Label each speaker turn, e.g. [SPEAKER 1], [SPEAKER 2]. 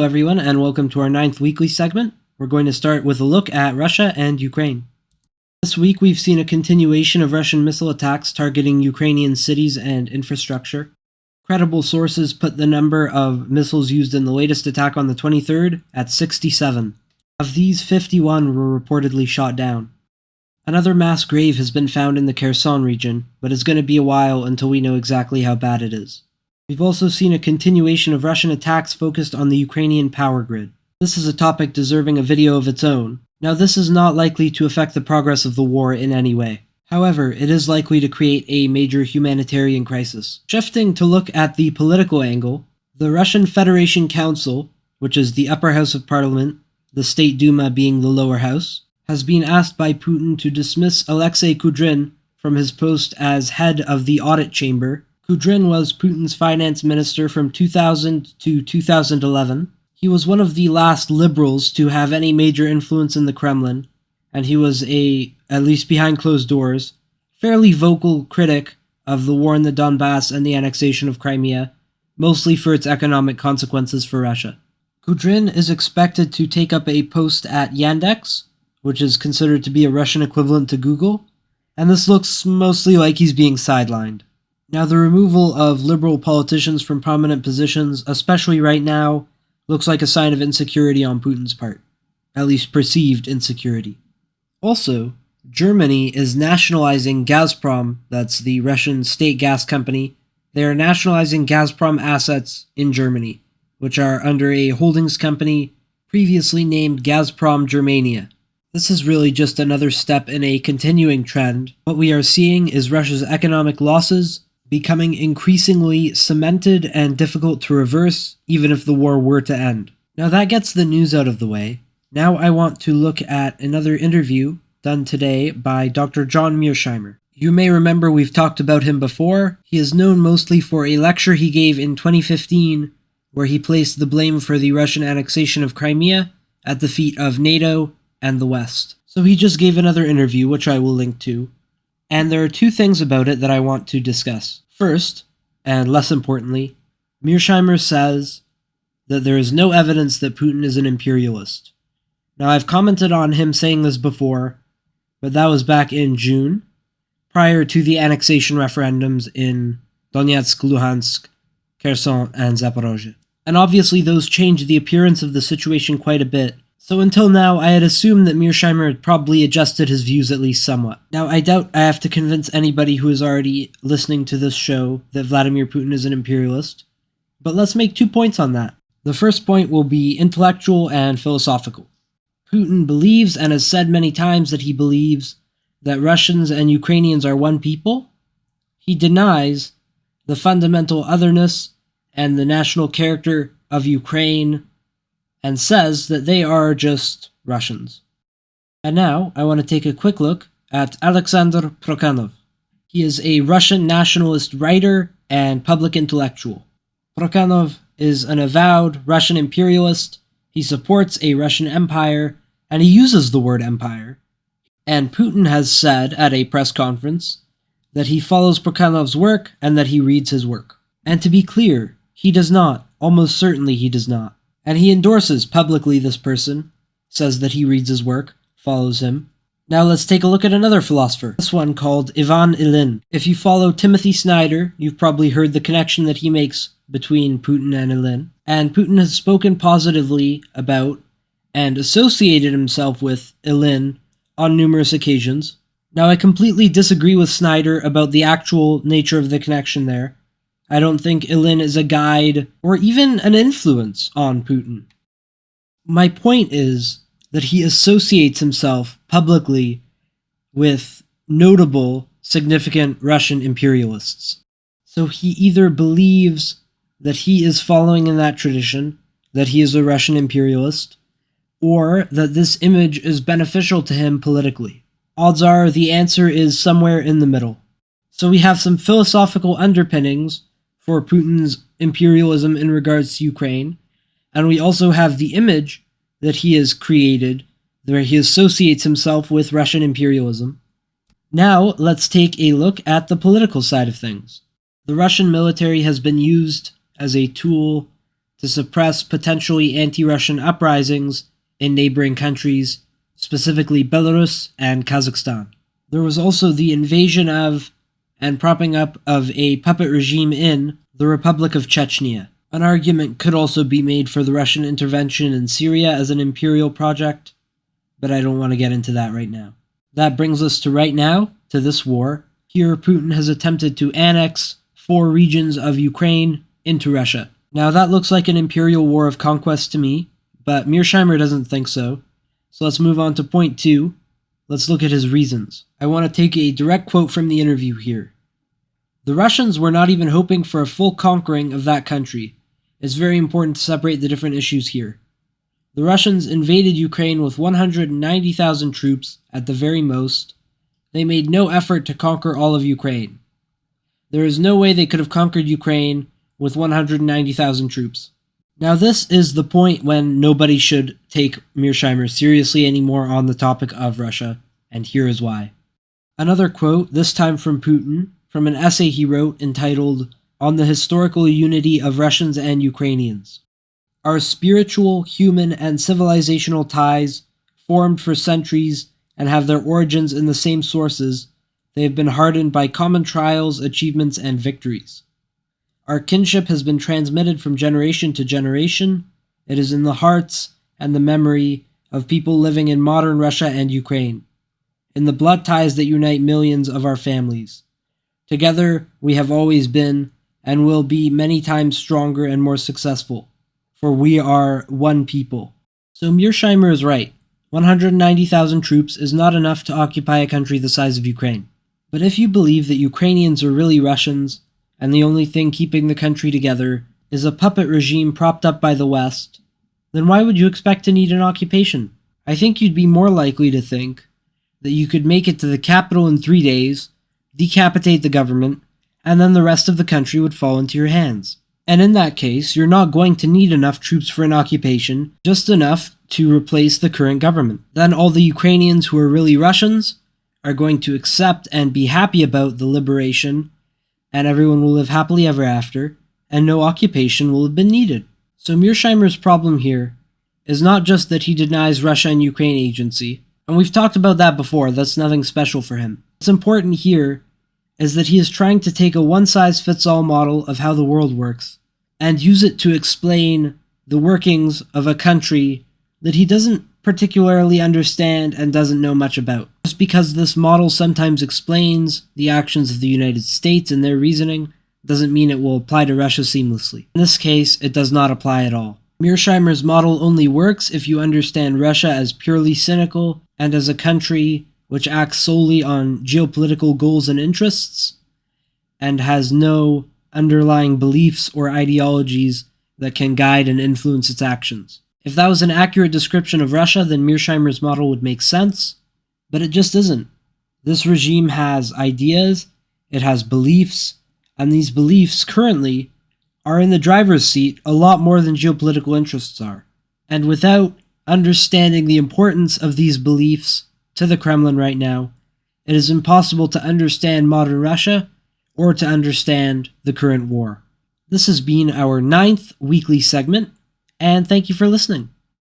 [SPEAKER 1] everyone, and welcome to our 9th weekly segment. We're going to start with a look at Russia and Ukraine. This week, we've seen a continuation of Russian missile attacks targeting Ukrainian cities and infrastructure. Credible sources put the number of missiles used in the latest attack on the 23rd at 67. Of these, 51 were reportedly shot down. Another mass grave has been found in the Kherson region, but it's going to be a while until we know exactly how bad it is. We've also seen a continuation of Russian attacks focused on the Ukrainian power grid. This is a topic deserving a video of its own. Now, this is not likely to affect the progress of the war in any way. However, it is likely to create a major humanitarian crisis. Shifting to look at the political angle, the Russian Federation Council, which is the upper house of parliament, the State Duma being the lower house, has been asked by Putin to dismiss Alexei Kudrin from his post as head of the audit chamber. Kudrin was Putin's finance minister from 2000 to 2011. He was one of the last liberals to have any major influence in the Kremlin, and he was at least behind closed doors, fairly vocal critic of the war in the Donbass and the annexation of Crimea, mostly for its economic consequences for Russia. Kudrin is expected to take up a post at Yandex, which is considered to be a Russian equivalent to Google, and this looks mostly like he's being sidelined. Now, the removal of liberal politicians from prominent positions, especially right now, looks like a sign of insecurity on Putin's part, at least perceived insecurity. Also, Germany is nationalizing Gazprom, that's the Russian state gas company. They are nationalizing Gazprom assets in Germany, which are under a holdings company previously named Gazprom Germania. This is really just another step in a continuing trend. What we are seeing is Russia's economic losses becoming increasingly cemented and difficult to reverse, even if the war were to end. Now that gets the news out of the way. Now I want to look at another interview done today by Dr. John Mearsheimer. You may remember we've talked about him before. He is known mostly for a lecture he gave in 2015, where he placed the blame for the Russian annexation of Crimea at the feet of NATO and the West. So he just gave another interview, which I will link to. And there are two things about it that I want to discuss. First, and less importantly, Mearsheimer says that there is no evidence that Putin is an imperialist. Now, I've commented on him saying this before, but that was back in June, prior to the annexation referendums in Donetsk, Luhansk, Kherson, and Zaporozhye. And obviously those changed the appearance of the situation quite a bit. So until now, I had assumed that Mearsheimer had probably adjusted his views at least somewhat. Now, I doubt I have to convince anybody who is already listening to this show that Vladimir Putin is an imperialist, but let's make 2 points on that. The first point will be intellectual and philosophical. Putin believes, and has said many times that he believes, that Russians and Ukrainians are one people. He denies the fundamental otherness and the national character of Ukraine, and says that they are just Russians. And now, I want to take a quick look at Alexander Prokhanov. He is a Russian nationalist writer and public intellectual. Prokhanov is an avowed Russian imperialist. He supports a Russian empire, and he uses the word empire. And Putin has said at a press conference that he follows Prokhanov's work and that he reads his work. And to be clear, he does not. Almost certainly he does not. And he endorses publicly this person, says that he reads his work, follows him. Now let's take a look at another philosopher, this one called Ivan Ilyin. If you follow Timothy Snyder, you've probably heard the connection that he makes between Putin and Ilyin. And Putin has spoken positively about and associated himself with Ilyin on numerous occasions. Now I completely disagree with Snyder about the actual nature of the connection there. I don't think Ilyin is a guide or even an influence on Putin. My point is that he associates himself publicly with notable, significant Russian imperialists. So he either believes that he is following in that tradition, that he is a Russian imperialist, or that this image is beneficial to him politically. Odds are the answer is somewhere in the middle. So we have some philosophical underpinnings for Putin's imperialism in regards to Ukraine, and we also have the image that he has created, where he associates himself with Russian imperialism. Now, let's take a look at the political side of things. The Russian military has been used as a tool to suppress potentially anti-Russian uprisings in neighboring countries, specifically Belarus and Kazakhstan. There was also the invasion of and propping up of a puppet regime in the Republic of Chechnya. An argument could also be made for the Russian intervention in Syria as an imperial project, but I don't want to get into that right now. That brings us to right now, to this war. Here, Putin has attempted to annex 4 regions of Ukraine into Russia. Now, that looks like an imperial war of conquest to me, but Mearsheimer doesn't think so. So let's move on to point 2. Let's look at his reasons. I want to take a direct quote from the interview here. The Russians were not even hoping for a full conquering of that country. It's very important to separate the different issues here. The Russians invaded Ukraine with 190,000 troops at the very most. They made no effort to conquer all of Ukraine. There is no way they could have conquered Ukraine with 190,000 troops. Now this is the point when nobody should take Mearsheimer seriously anymore on the topic of Russia, and here is why. Another quote, this time from Putin, from an essay he wrote entitled On the Historical Unity of Russians and Ukrainians. Our spiritual, human, and civilizational ties, formed for centuries and have their origins in the same sources, they have been hardened by common trials, achievements, and victories. Our kinship has been transmitted from generation to generation. It is in the hearts and the memory of people living in modern Russia and Ukraine, in the blood ties that unite millions of our families. Together, we have always been and will be many times stronger and more successful, for we are one people. So Mearsheimer is right. 190,000 troops is not enough to occupy a country the size of Ukraine. But if you believe that Ukrainians are really Russians, and the only thing keeping the country together is a puppet regime propped up by the West, then why would you expect to need an occupation? I think you'd be more likely to think that you could make it to the capital in 3 days, decapitate the government, and then the rest of the country would fall into your hands. And in that case, you're not going to need enough troops for an occupation, just enough to replace the current government. Then all the Ukrainians who are really Russians are going to accept and be happy about the liberation, and everyone will live happily ever after, and no occupation will have been needed. So Mearsheimer's problem here is not just that he denies Russia and Ukraine agency, and we've talked about that before, that's nothing special for him. What's important here is that he is trying to take a one-size-fits-all model of how the world works and use it to explain the workings of a country that he doesn't particularly understand and doesn't know much about. Just because this model sometimes explains the actions of the United States and their reasoning doesn't mean it will apply to Russia seamlessly. In this case, it does not apply at all. Mearsheimer's model only works if you understand Russia as purely cynical and as a country which acts solely on geopolitical goals and interests and has no underlying beliefs or ideologies that can guide and influence its actions. If that was an accurate description of Russia, then Mearsheimer's model would make sense, but it just isn't. This regime has ideas, it has beliefs, and these beliefs currently are in the driver's seat a lot more than geopolitical interests are. And without understanding the importance of these beliefs to the Kremlin right now, it is impossible to understand modern Russia or to understand the current war. This has been our 9th weekly segment, and thank you for listening.